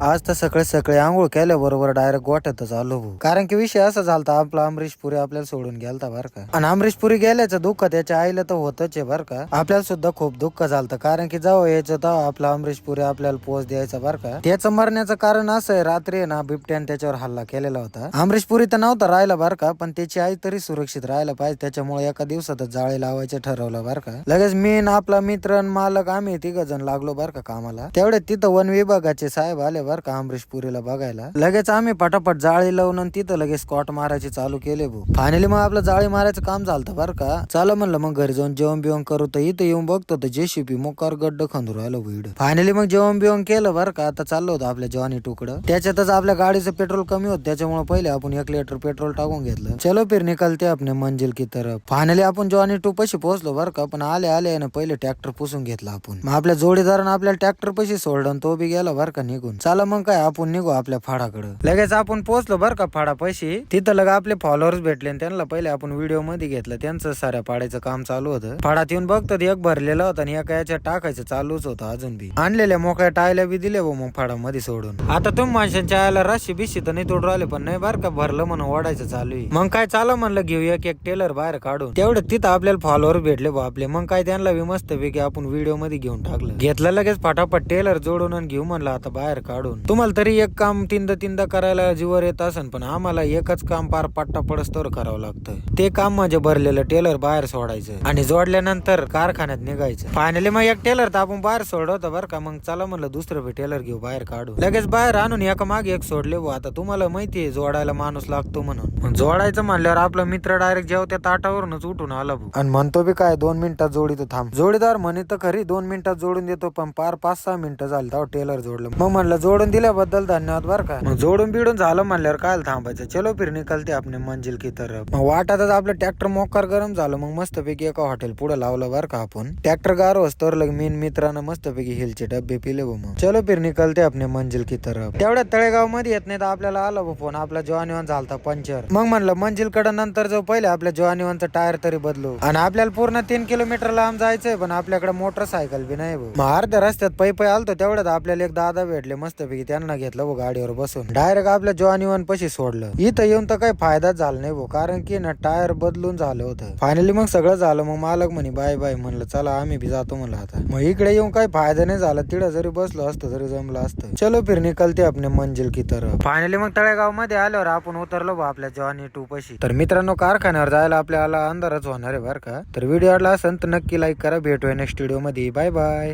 आज तर सकाळी सकाळी आंघोळ केल्याबरोबर डायरेक्ट गोठ्यातच आलो भाऊ. कारण की विषय असा झालता, आपला अमरीश पुरी आपल्याला सोडून गेलता बरं का. आणि अमरीश पुरी गेल्याचं दुःख त्याच्या आईला तर होतच आहे बरं का. आपल्याला सुद्धा खूप दुःख झालं, कारण की जेव्हा यायचं तेव्हा आपला अमरीश पुरी आपल्याला पोच द्यायचा बरं का. त्याचं मरण्याचं कारण असं आहे, रात्री आहे ना बिबट्याने त्याच्यावर हल्ला केलेला होता. अमरीश पुरी तर नव्हता राहिला बरं का, पण त्याची आई तरी सुरक्षित राहायला पाहिजे, त्याच्यामुळे एका दिवसातच जाळे लावायचं ठरवलं बरं का. लगेच मी आपला मित्र मालक आम्ही 3 जण लागलो बरं का कामाला. तेवढे तिथं वन विभागाचे साहेब आले बरं का अमरीश पुरीला बघायला. लगेच आम्ही पटापट जाळी लावून आणि तिथं लगेच स्कॉट मारायचे चालू केले भाऊ. फायनली मग आपलं जाळी मारायचं काम झालं बरं का. चला म्हणलं मग घरी जाऊन जेवण बिवण करू, तर इथं येऊन बघतो तर जेसीबी मोकार गड्ड खंदू राहिलो भीड. फायनली मग जेवण बिवण केलं बरं का. आता चाललो होतं आपल्या जवानी तुकडं. त्याच्यातच आपल्या गाडीचं पेट्रोल कमी होत, त्याच्यामुळे पहिले आपण 1 लिटर पेट्रोल टाकून घेतलं. चलो फिर निकलते आपले मंजिल की तरफ. फायनली आपण जवानी टू पशी पोहोचलो बरं का. पण आले आले ना पहिले ट्रॅक्टर पुसून घेतला आपण. मग आपल्या जोडीदारानं आपल्याला ट्रॅक्टर पशी सोडलं, तो बी गेला बरं का निघून. चला मग काय आपण निघू आपल्या फाडाकडे. लगेच आपण पोहोचलो बरं का फाडा पैसे. तिथं लगा आपले फॉलोअर्स भेटले, त्यांना पहिले आपण व्हिडिओ मध्ये घेतलं. त्यांचं साऱ्या पाडायचं काम चालू होतं. फाडात येऊन बघतो एक भरलेला होता आणि एका याच्या टाकायचं चालूच होतं अजून बी. आणलेल्या मोकळ्या टायला बी दिले मग फाडामध्ये सोडून. आता तुम्ही माणसांच्या आयला राशी बिशी तर नाही तोड राहिले, पण नाही बरं का भरलं म्हणून ओढायचं चालू आहे. मग काय चालू म्हणलं घेऊ एक टेलर बाहेर काढून. तेवढे तिथं आपल्याला फॉलोअर भेटले आपले. मग काय त्यांना बी मस्त पैकी आपण व्हिडिओ मध्ये घेऊन टाकलं. घेतलं लगेच फटाफट टेलर जोडून आणि घेऊ म्हणलं आता बाहेर काढून. तुम्हाला तरी एक काम तीनदा करायला जीवर येत असन, पण आम्हाला एकच काम पार पट्टा पडस्तोर करावं लागतं. ते काम म्हणजे भरलेलं टेलर बाहेर सोडायचं आणि जोडल्यानंतर कारखान्यात निघायचं. फायनली मग एक टेलर तर आपण बाहेर सोडवतो बरं का. मग चला म्हणलं दुसरं बी टेलर घेऊ बाहेर काढू. लगेच बाहेर आणून एका मागे एक सोडले भाऊ. आता तुम्हाला माहितीये जोडायला माणूस लागतो म्हणून. जोडायचं म्हणल्यावर आपला मित्र डायरेक्ट जेव्हा त्या ताटावरूनच उठून आला भाऊ. आणि म्हणतो बी काय 2 मिनिटात जोडीतो थांब. जोडीदार म्हणे तर खरी 2 मिनिटात जोडून देतो, पण पार 5-6 मिनिटं झाली तेव्हा टेलर जोडलं. मग म्हणलं जोडून दिल्याबद्दल धन्यवाद बरं का. मग जोडून बिडून झालं म्हणल्यावर काय थांबायचं. चलो फिर निकलते आपले मंजिल की तरफ. मग वाटातच आपलं ट्रॅक्टर मोकार गरम झालं. मग मस्तपैकी एका हॉटेल पुढे लावलं बरं का आपण. ट्रॅक्टर गारो असतो लग मीन मित्रांनो मस्तपैकी हिलचे डब्बे पिले मग. चलो फिर निकलते आपले मंजिल की तरफ. तेवढ्या तळेगाव मध्ये येत नाही तर आपल्याला आला फोन, आपला जवानीवान झालता पंचर. मग म्हणलं मंजिल कडे नंतर जाऊ, पहिले आपल्या जवानीवानचं टायर तरी बदलू. आणि आपल्याला पूर्ण 3 किलोमीटर लांब जायचंय, पण आपल्याकडे मोटरसायकल बी नाही भाऊ. मग अर्ध्या रस्त्यात पै आलतो तेवढ्यात आपल्याला एक दादा भेटले मस्तपैकी. त्यांना घेतलं भाऊ गाडीवर बसून, डायरेक्ट आपल्या जवानीवान पशी सोडलं. इथं येऊन तर काही फायदाच झाला नाही भाऊ, कारण की ना टायर बदलून झालं होतं. फायनली मग सगळं झालं. मग मालक म्हणे बाय बाय. म्हणलं चला आम्ही बी जातो म्हणलं आता. मग इकडे येऊन काही फायदा नाही झाला. तिथं जरी बसलो असतं तरी जमलं असतं. चलो फिर निकलते आपले मंजिल की तरफ. फायनली मग तळेगाव मध्ये आल्यावर आपण उतरलो भाऊ आपल्या जवानी टू पशी. तर मित्रांनो कारखान्यावर जायला आपल्याला अंधारच होणार आहे बरं का. तर व्हिडिओ आवडला असेल तर नक्की लाईक करा. भेटूया नेक्स्ट व्हिडिओ मध्ये. Bye bye.